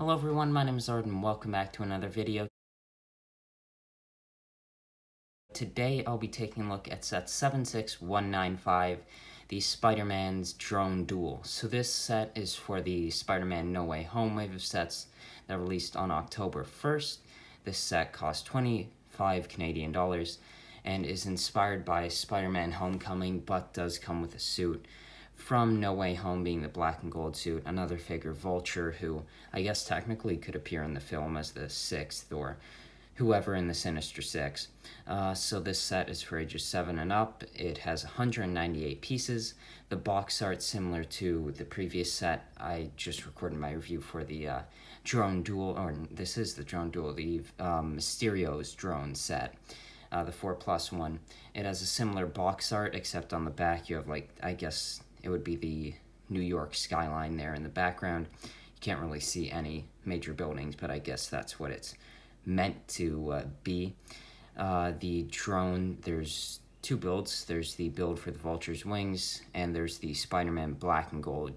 Hello everyone, my name is Zard and welcome back to another video. Today I'll be taking a look at set 76195, the Spider-Man's Drone Duel. So this set is for the Spider-Man No Way Home wave of sets that released on October 1st. This set cost 25 Canadian dollars and is inspired by Spider-Man Homecoming, but does come with a suit from No Way Home, being the black and gold suit. Another figure, Vulture, who I guess technically could appear in the film as the Sixth or whoever in the Sinister Six. So this set is for ages 7 and up. It has 198 pieces. The box art similar to the previous set. I just recorded my review for the Drone Duel, or this is the Drone Duel, the Mysterio's drone set. The 4+ one. It has a similar box art, except on the back you have, like, I guess it would be the New York skyline there in the background. You can't really see any major buildings, but I guess that's what it's meant to be. The drone, there's two builds. There's the build for the Vulture's wings, and there's the Spider-Man black and gold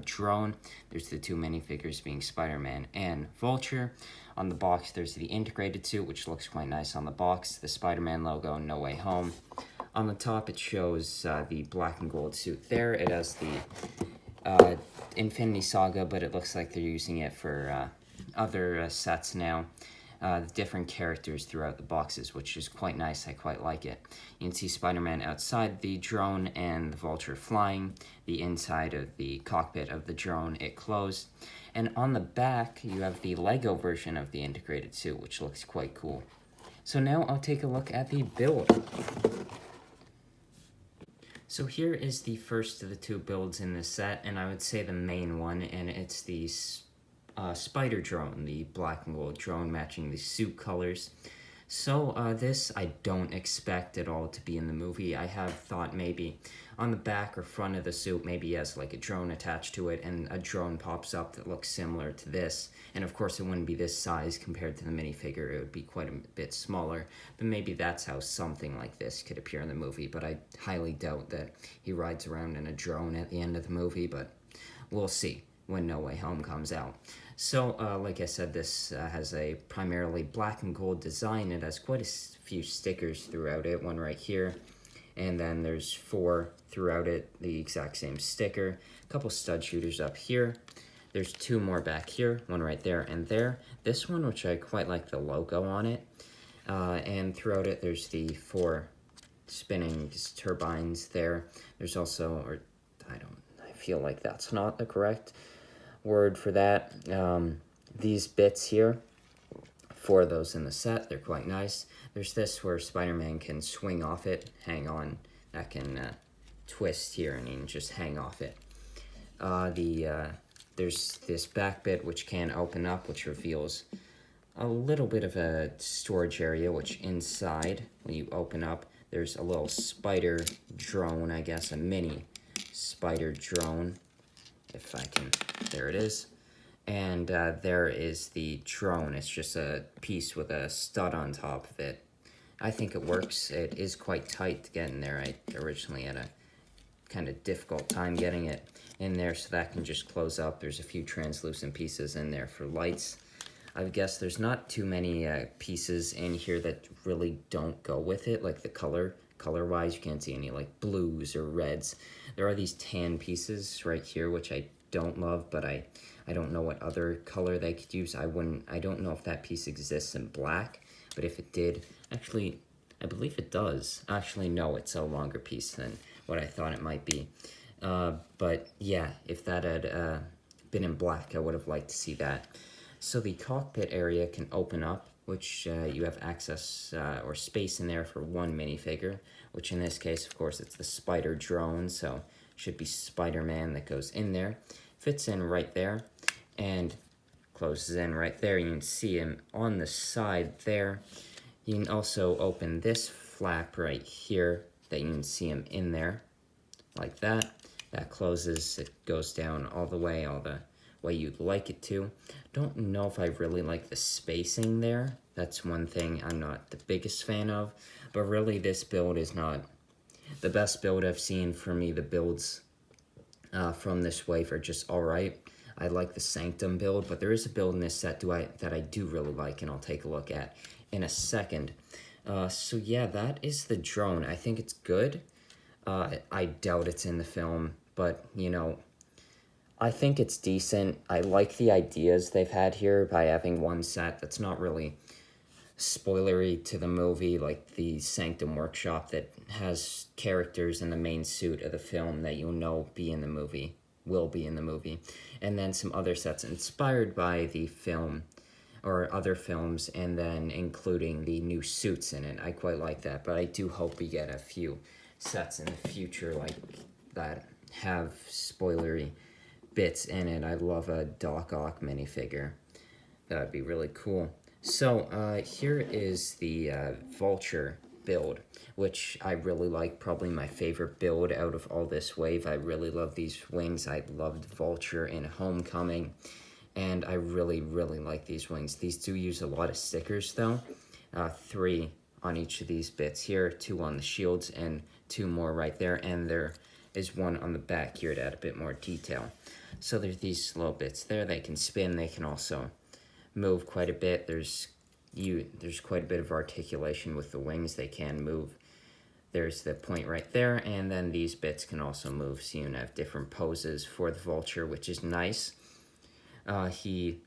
drone. There's the two minifigures being Spider-Man and Vulture. On the box, there's the integrated suit, which looks quite nice on the box. The Spider-Man logo, No Way Home. On the top, it shows the black and gold suit there. It has the Infinity Saga, but it looks like they're using it for other sets now. Different characters throughout the boxes, which is quite nice. I quite like it. You can see Spider-Man outside the drone and the Vulture flying. The inside of the cockpit of the drone, it closed. And on the back, you have the Lego version of the integrated suit, which looks quite cool. So now I'll take a look at the build. So here is the first of the two builds in this set, and I would say the main one, and it's the Spider drone, the black and gold drone matching the suit colors. So this I don't expect at all to be in the movie. I have thought maybe on the back or front of the suit, maybe he has like a drone attached to it and a drone pops up that looks similar to this. And of course it wouldn't be this size compared to the minifigure. It would be quite a bit smaller, but maybe that's how something like this could appear in the movie. But I highly doubt that he rides around in a drone at the end of the movie, but we'll see when No Way Home comes out. So, like I said, this has a primarily black and gold design. It has quite a few stickers throughout it, one right here, and then there's 4 throughout it, the exact same sticker. A couple stud shooters up here. There's 2 more back here, one right there and there. This one, which I quite like the logo on it, and throughout it, there's the 4 spinning turbines there. There's also, or I feel like that's not the correct word for that. These bits here, 4 of those in the set, they're quite nice. There's this where Spider-Man can swing off it, hang on, that can twist here and he can just hang off it. There's this back bit which can open up, which reveals a little bit of a storage area, which inside, when you open up, there's a little spider drone, I guess, a mini spider drone. If I can, there it is. And there is the drone. It's just a piece with a stud on top of it. I think it works. It is quite tight to get in there. I originally had a kind of difficult time getting it in there, so that can just close up. There's a few translucent pieces in there for lights. I guess there's not too many pieces in here that really don't go with it, like the color-wise, you can't see any like blues or reds. There are these tan pieces right here, which I don't love, but I don't know what other color they could use. I don't know if that piece exists in black, but if it did, actually, I believe it does. Actually, no, it's a longer piece than what I thought it might be. But yeah, if that had been in black, I would have liked to see that. So the cockpit area can open up, which you have access or space in there for 1 minifigure, which in this case, of course, it's the Spider drone, so it should be Spider-Man that goes in there. Fits in right there and closes in right there. You can see him on the side there. You can also open this flap right here that you can see him in there, like that. That closes, it goes down all the way you'd like it to. Don't know if I really like the spacing there. That's one thing I'm not the biggest fan of, but really this build is not the best build I've seen. For me, the builds from this wave are just alright. I like the Sanctum build, but there is a build in this set that I do really like, and I'll take a look at in a second. So yeah, that is the drone. I think it's good. I doubt it's in the film, but, you know, I think it's decent. I like the ideas they've had here by having one set that's not really spoilery to the movie, like the Sanctum Workshop that has characters in the main suit of the film that you'll know will be in the movie, and then some other sets inspired by the film or other films, and then including the new suits in it. I quite like that, but I do hope we get a few sets in the future like that have spoilery bits in it. I love a Doc Ock minifigure. That would be really cool. So here is the Vulture build, which I really like, probably my favorite build out of all this wave. I really love these wings. I loved Vulture in Homecoming, and I really, really like these wings. These do use a lot of stickers, though. 3 on each of these bits here, 2 on the shields, and 2 more right there, and there is 1 on the back here to add a bit more detail. So there's these little bits there. They can spin. They can also move quite a bit. There's quite a bit of articulation with the wings. They can move. There's the point right there, and then these bits can also move, so you can have different poses for the Vulture, which is nice. He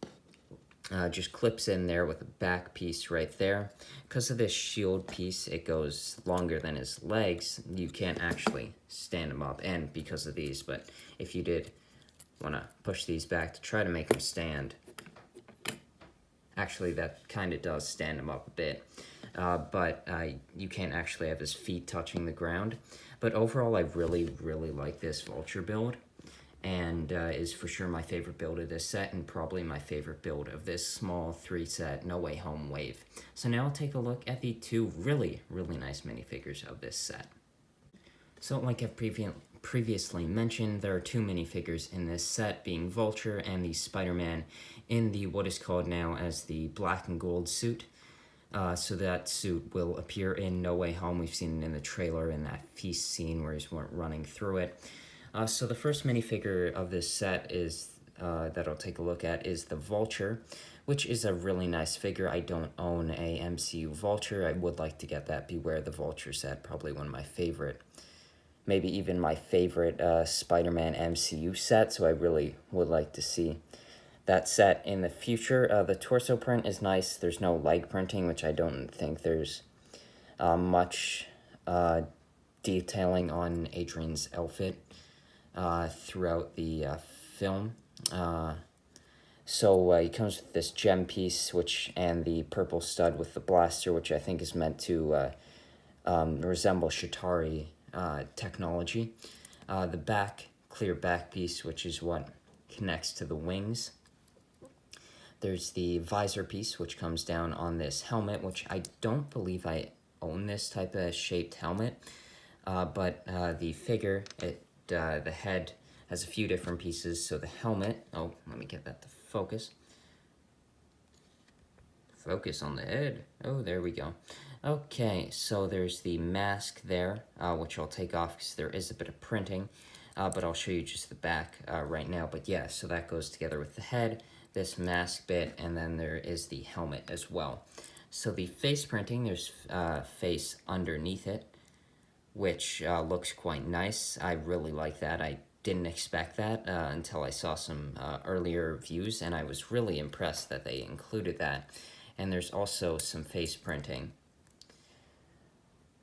just clips in there with a back piece right there. Because of this shield piece, it goes longer than his legs. You can't actually stand him up, and because of these, but if you did want to push these back to try to make him stand, actually that kind of does stand him up a bit, but you can't actually have his feet touching the ground. But overall, I really, really like this Vulture build, and is for sure my favorite build of this set, and probably my favorite build of this small 3-set No Way Home wave. So now I'll take a look at the 2 really, really nice minifigures of this set. So like I've previously mentioned, there are 2 minifigures in this set, being Vulture and the Spider-Man in the what is called now as the black and gold suit. So that suit will appear in No Way Home. We've seen it in the trailer in that feast scene where he's running through it. So the first minifigure of this set is that I'll take a look at is the Vulture, which is a really nice figure. I don't own a MCU Vulture. I would like to get that Beware the Vulture set, probably one of my favorite, maybe even my favorite Spider-Man MCU set, so I really would like to see that set in the future. The torso print is nice. There's no leg printing, which I don't think there's much detailing on Adrian's outfit throughout the film. So he comes with this gem piece, and the purple stud with the blaster, which I think is meant to resemble Shatari technology. The clear back piece, which is what connects to the wings. There's the visor piece, which comes down on this helmet, which I don't believe I own this type of shaped helmet, but the figure, the head has a few different pieces. So the helmet, let me get that to focus. Focus on the head. Oh, there we go. Okay, so there's the mask there, which I'll take off because there is a bit of printing, but I'll show you just the back right now. But yeah, so that goes together with the head, this mask bit, and then there is the helmet as well. So the face printing, there's face underneath it, which looks quite nice. I really like that. I didn't expect that until I saw some earlier views, and I was really impressed that they included that. And there's also some face printing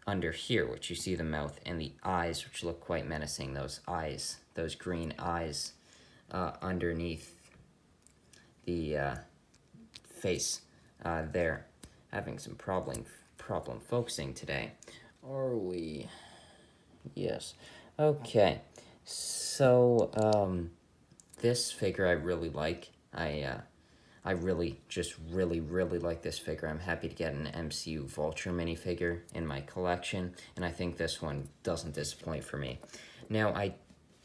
under here, which you see the mouth and the eyes, which look quite menacing. Those eyes, those green eyes underneath the face there. Having some problem focusing today. Are we? Yes. Okay. So this figure I really like. I really like this figure. I'm happy to get an MCU Vulture minifigure in my collection, and I think this one doesn't disappoint for me. Now, I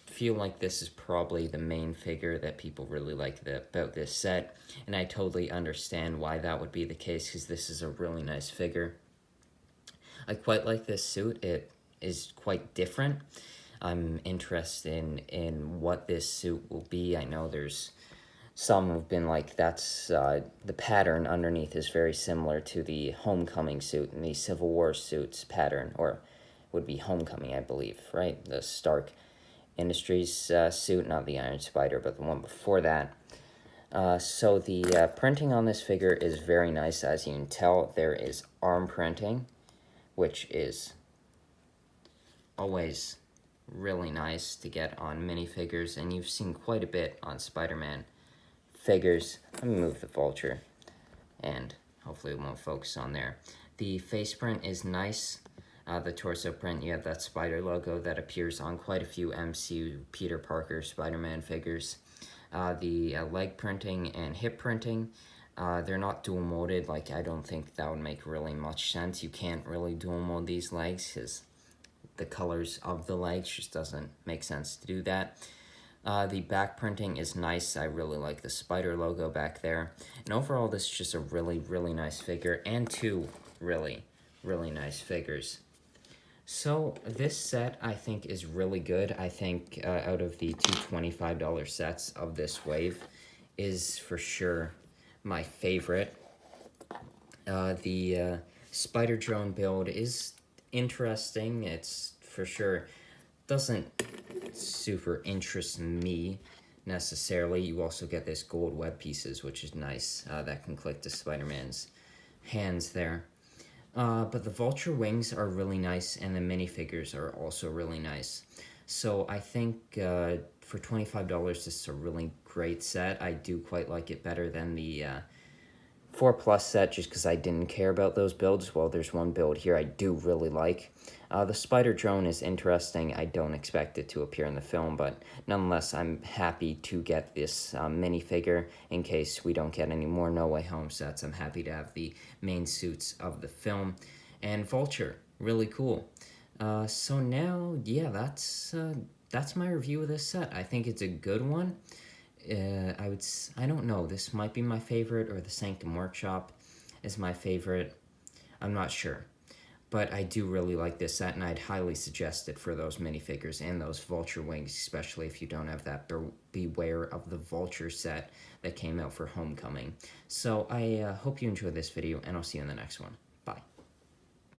feel like this is probably the main figure that people really like about this set, and I totally understand why that would be the case, because this is a really nice figure. I quite like this suit. It is quite different. I'm interested in what this suit will be. I know there's some have been like, that's the pattern underneath is very similar to the Homecoming suit and the Civil War suits pattern, or would be Homecoming, I believe, right? The Stark Industries suit, not the Iron Spider, but the one before that. So the printing on this figure is very nice. As you can tell, there is arm printing, which is always really nice to get on minifigures, and you've seen quite a bit on Spider-Man figures. Let me move the Vulture, and hopefully it won't focus on there. The face print is nice. The torso print, you have that spider logo that appears on quite a few MCU Peter Parker Spider-Man figures. The leg printing and hip printing, they're not dual molded. Like, I don't think that would make really much sense. You can't really dual mold these legs because the colors of the legs just doesn't make sense to do that. The back printing is nice. I really like the spider logo back there. And overall, this is just a really, really nice figure, and two really, really nice figures. So this set, I think, is really good. I think out of the two $25 sets of this wave is for sure my favorite. The Spider Drone build is interesting. It's for sure doesn't super interest me necessarily. You also get this gold web pieces, which is nice. That can click to Spider-Man's hands there. But the Vulture wings are really nice, and the minifigures are also really nice. So I think for $25, this is a really great set. I do quite like it better than the 4+ set, just because I didn't care about those builds. Well, there's one build here I do really like. The Spider Drone is interesting. I don't expect it to appear in the film, but nonetheless, I'm happy to get this minifigure in case we don't get any more No Way Home sets. I'm happy to have the main suits of the film. And Vulture, really cool. So now, yeah, that's my review of this set. I think it's a good one. I don't know, this might be my favorite, or the Sanctum Workshop is my favorite. I'm not sure. But I do really like this set, and I'd highly suggest it for those minifigures and those Vulture wings, especially if you don't have that Beware of the Vulture set that came out for Homecoming. So I hope you enjoyed this video, and I'll see you in the next one. Bye.